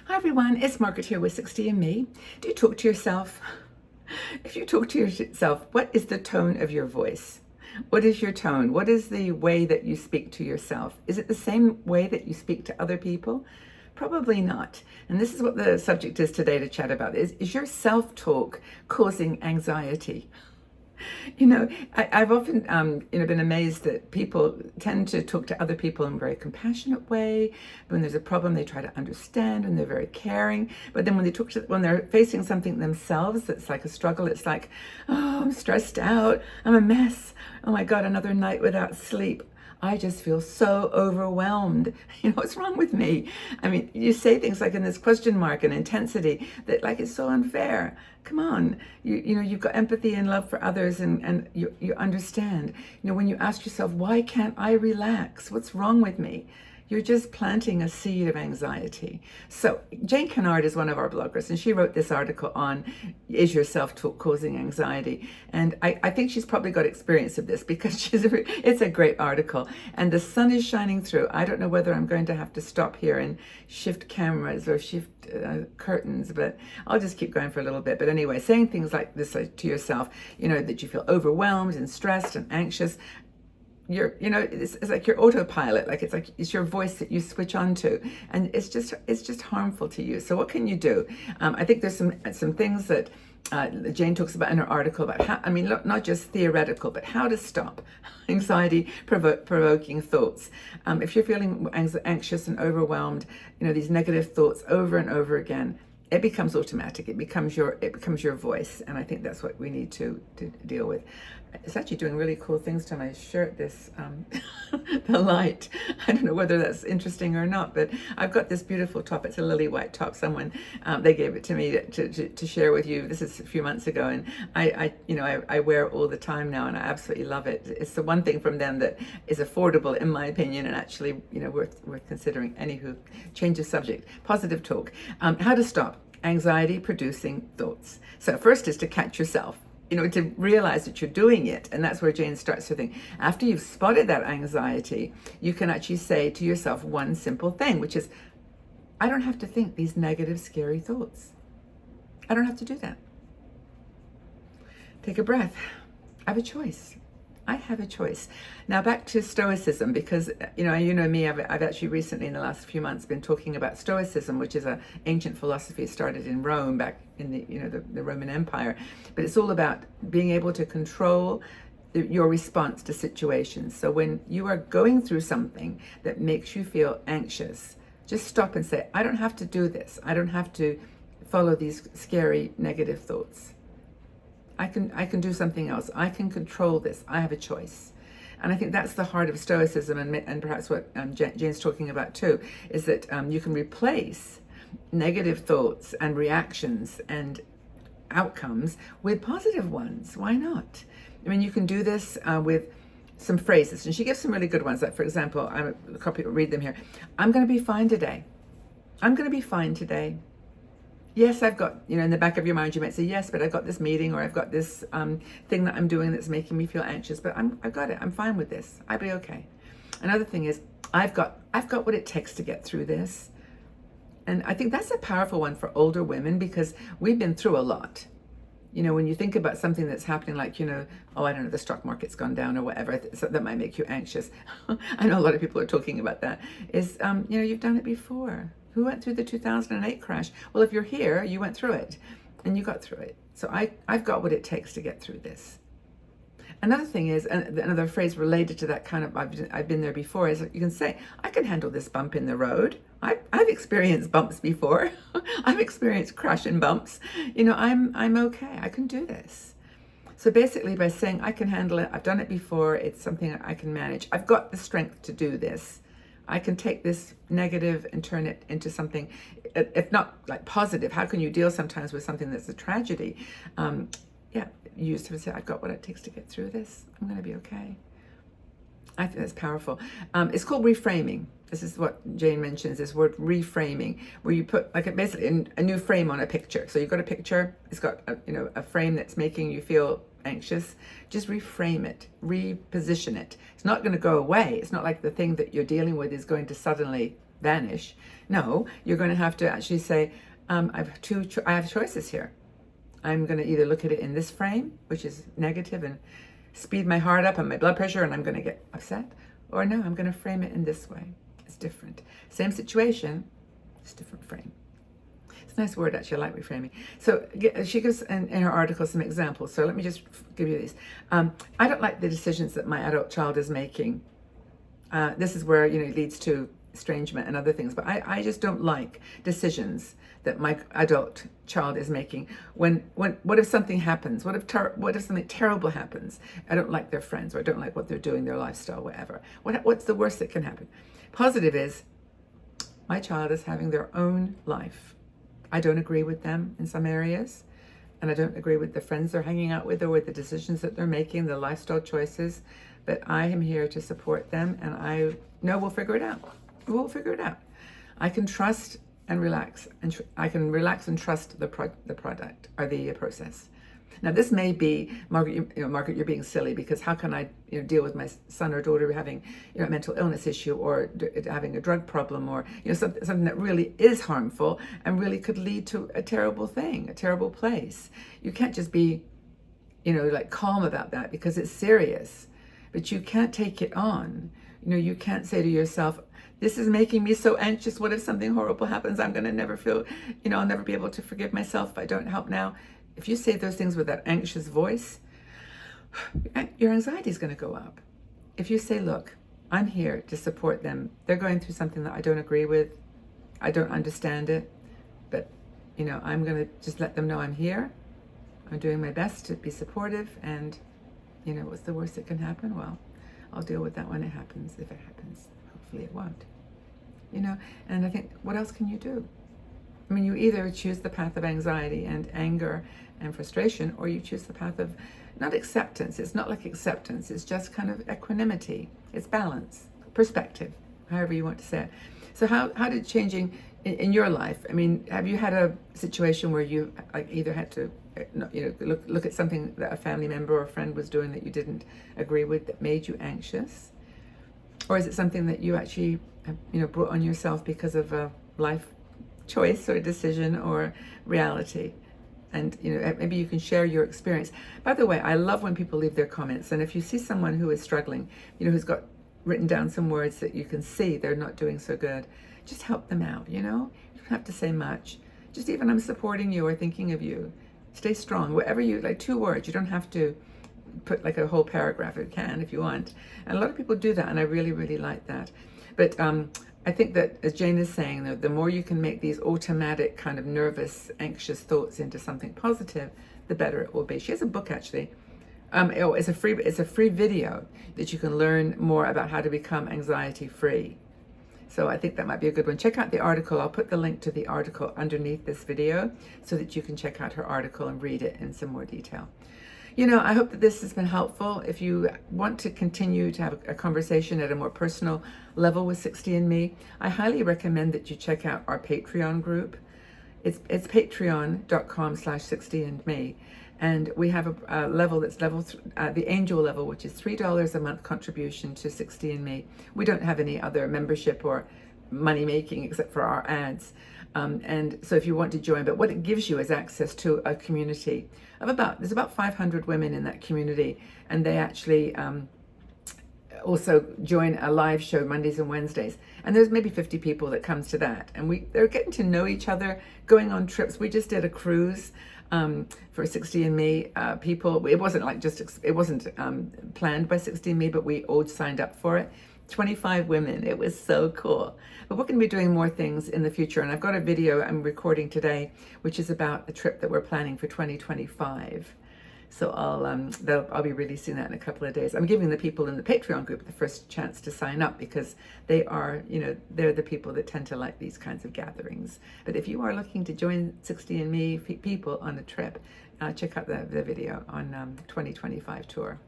Hi everyone, it's Margaret here with 60 and Me. Do you talk to yourself? If you talk to yourself, what is the tone of your voice? What is your tone? What is the way that you speak to yourself? Is it the same way that you speak to other people? Probably not. And this is what the subject is today to chat about. Is your self-talk causing anxiety? I've often, been amazed that people tend to talk to other people in a very compassionate way. When there's a problem, they try to understand and they're very caring. But then when they're facing something themselves that's like a struggle, it's like, oh, I'm stressed out. I'm a mess. Oh my God, another night without sleep. I just feel so overwhelmed. What's wrong with me? I mean, you say things like in this question mark and intensity that like it's so unfair. Come on, you've got empathy and love for others, and you understand. When you ask yourself, why can't I relax? What's wrong with me? You're just planting a seed of anxiety. So Jane Kennard is one of our bloggers, and she wrote this article on, is your self-talk causing anxiety? And I think she's probably got experience of this because it's a great article. And the sun is shining through. I don't know whether I'm going to have to stop here and shift cameras or shift curtains, but I'll just keep going for a little bit. But anyway, saying things like this to yourself, that you feel overwhelmed and stressed and anxious, it's like your autopilot, like it's your voice that you switch on to, and it's just harmful to you. So what can you do? I think there's some things that Jane talks about in her article about how, not just theoretical, but how to stop anxiety provoking thoughts. If you're feeling anxious and overwhelmed, these negative thoughts over and over again, it becomes automatic. It becomes your voice, and I think that's what we need to deal with. It's actually doing really cool things to my shirt. This the light. I don't know whether that's interesting or not, but I've got this beautiful top. It's a lily white top. Someone they gave it to me to share with you. This is a few months ago, and I wear it all the time now, and I absolutely love it. It's the one thing from them that is affordable, in my opinion, and actually worth considering. Anywho, change of subject. Positive talk. How to stop anxiety producing thoughts. So first is to catch yourself, to realize that you're doing it. And that's where Jane starts her thing. After you've spotted that anxiety, you can actually say to yourself one simple thing, which is, I don't have to think these negative, scary thoughts. I don't have to do that. Take a breath. I have a choice. I have a choice. Now back to Stoicism, because me, I've actually recently in the last few months been talking about Stoicism, which is an ancient philosophy started in Rome back in the Roman Empire. But it's all about being able to control your response to situations. So when you are going through something that makes you feel anxious, just stop and say, I don't have to do this. I don't have to follow these scary negative thoughts. I can do something else. I can control this. I have a choice. And I think that's the heart of Stoicism, and perhaps what Jane's talking about too, is that you can replace negative thoughts and reactions and outcomes with positive ones. Why not? You can do this with some phrases. And she gives some really good ones. Like, for example, read them here. I'm going to be fine today. I'm going to be fine today. Yes, I've got, in the back of your mind, you might say, yes, but I've got this meeting, or I've got this thing that I'm doing that's making me feel anxious, but I've got it. I'm fine with this. I'll be okay. Another thing is, I've got what it takes to get through this. And I think that's a powerful one for older women, because we've been through a lot. When you think about something that's happening, like, I don't know, the stock market's gone down or whatever, so that might make you anxious. I know a lot of people are talking about that, is, you've done it before. Who went through the 2008 crash? Well, if you're here, you went through it and you got through it. So I've got what it takes to get through this. Another thing is, another phrase related to that kind of, I've been there before, is you can say, I can handle this bump in the road. I've experienced bumps before. I've experienced crash and bumps. I'm okay. I can do this. So basically by saying I can handle it, I've done it before, it's something I can manage. I've got the strength to do this. I can take this negative and turn it into something, if not like positive. How can you deal sometimes with something that's a tragedy? You used to say, I've got what it takes to get through this. I'm going to be okay. I think that's powerful. It's called reframing. This is what Jane mentions, this word reframing, where you put basically a new frame on a picture. So you've got a picture, it's got a frame that's making you feel anxious. Just reframe it, reposition it. It's not going to go away. It's not like the thing that you're dealing with is going to suddenly vanish. No, you're going to have to actually say, I have choices here. I'm going to either look at it in this frame, which is negative and speed my heart up and my blood pressure, and I'm going to get upset. Or no, I'm going to frame it in this way. It's different. Same situation, just different frame. It's a nice word, actually. I like reframing. So she gives in her article some examples. So let me just give you these. I don't like the decisions that my adult child is making. This is where, it leads to estrangement and other things. But I just don't like decisions that my adult child is making. What if something happens? What if something terrible happens? I don't like their friends, or I don't like what they're doing, their lifestyle, whatever. What's the worst that can happen? Positive is my child is having their own life. I don't agree with them in some areas, and I don't agree with the friends they're hanging out with or with the decisions that they're making, the lifestyle choices, but I am here to support them, and I know we'll figure it out. We'll figure it out. I can trust and relax, and I can relax and trust the product or the process. Now, this may be, Margaret, Margaret, you're being silly, because how can I deal with my son or daughter having a mental illness issue, or having a drug problem, or something that really is harmful and really could lead to a terrible thing, a terrible place. You can't just be, like calm about that, because it's serious, but you can't take it on. You can't say to yourself, this is making me so anxious. What if something horrible happens? I'm going to never feel, I'll never be able to forgive myself if I don't help now. If you say those things with that anxious voice, your anxiety is going to go up. If you say, look, I'm here to support them. They're going through something that I don't agree with. I don't understand it. But, I'm going to just let them know I'm here. I'm doing my best to be supportive. And, what's the worst that can happen? Well, I'll deal with that when it happens, if it happens. Hopefully it won't. And I think, what else can you do? I mean, you either choose the path of anxiety and anger and frustration, or you choose the path of not acceptance. It's not like acceptance. It's just kind of equanimity. It's balance, perspective, however you want to say it. So how did changing in your life, I mean, have you had a situation where you either had to look at something that a family member or a friend was doing that you didn't agree with, that made you anxious? Or is it something that you actually brought on yourself because of a life choice or decision or reality? And maybe you can share your experience. By the way, I love when people leave their comments, and if you see someone who is struggling, who's got written down some words that you can see they're not doing so good, just help them out. You don't have to say much. Just even, I'm supporting you or thinking of you. Stay strong. Whatever you like, 2 words. You don't have to put like a whole paragraph. You can if you want, and a lot of people do that, and I really, really like that. But I think that, as Jane is saying, the more you can make these automatic kind of nervous, anxious thoughts into something positive, the better it will be. She has a book, actually. It's a free video that you can learn more about how to become anxiety free. So I think that might be a good one. Check out the article. I'll put the link to the article underneath this video so that you can check out her article and read it in some more detail. I hope that this has been helpful. If you want to continue to have a conversation at a more personal level with 60andMe, I highly recommend that you check out our Patreon group. It's patreon.com/60andme. And we have a level that's the angel level, which is $3 a month contribution to 60andMe. We don't have any other membership or money making except for our ads. And so if you want to join, but what it gives you is access to a community of there's about 500 women in that community, and they actually also join a live show Mondays and Wednesdays. And there's maybe 50 people that comes to that. And they're getting to know each other, going on trips. We just did a cruise for 60andMe people. It wasn't planned by 60andMe, but we all signed up for it. 25 women. It was so cool. But we're going to be doing more things in the future. And I've got a video I'm recording today, which is about the trip that we're planning for 2025. So I'll be releasing that in a couple of days. I'm giving the people in the Patreon group the first chance to sign up, because they are, they're the people that tend to like these kinds of gatherings. But if you are looking to join 60andMe people on a trip, check out the video on 2025 tour.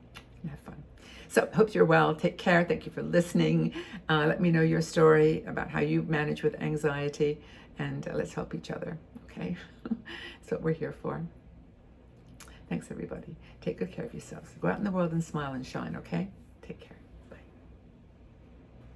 Have fun. So hope you're well. Take care. Thank you for listening. Let me know your story about how you manage with anxiety, and let's help each other. Okay, that's what we're here for. Thanks, everybody. Take good care of yourselves. Go out in the world and smile and shine. Okay, take care.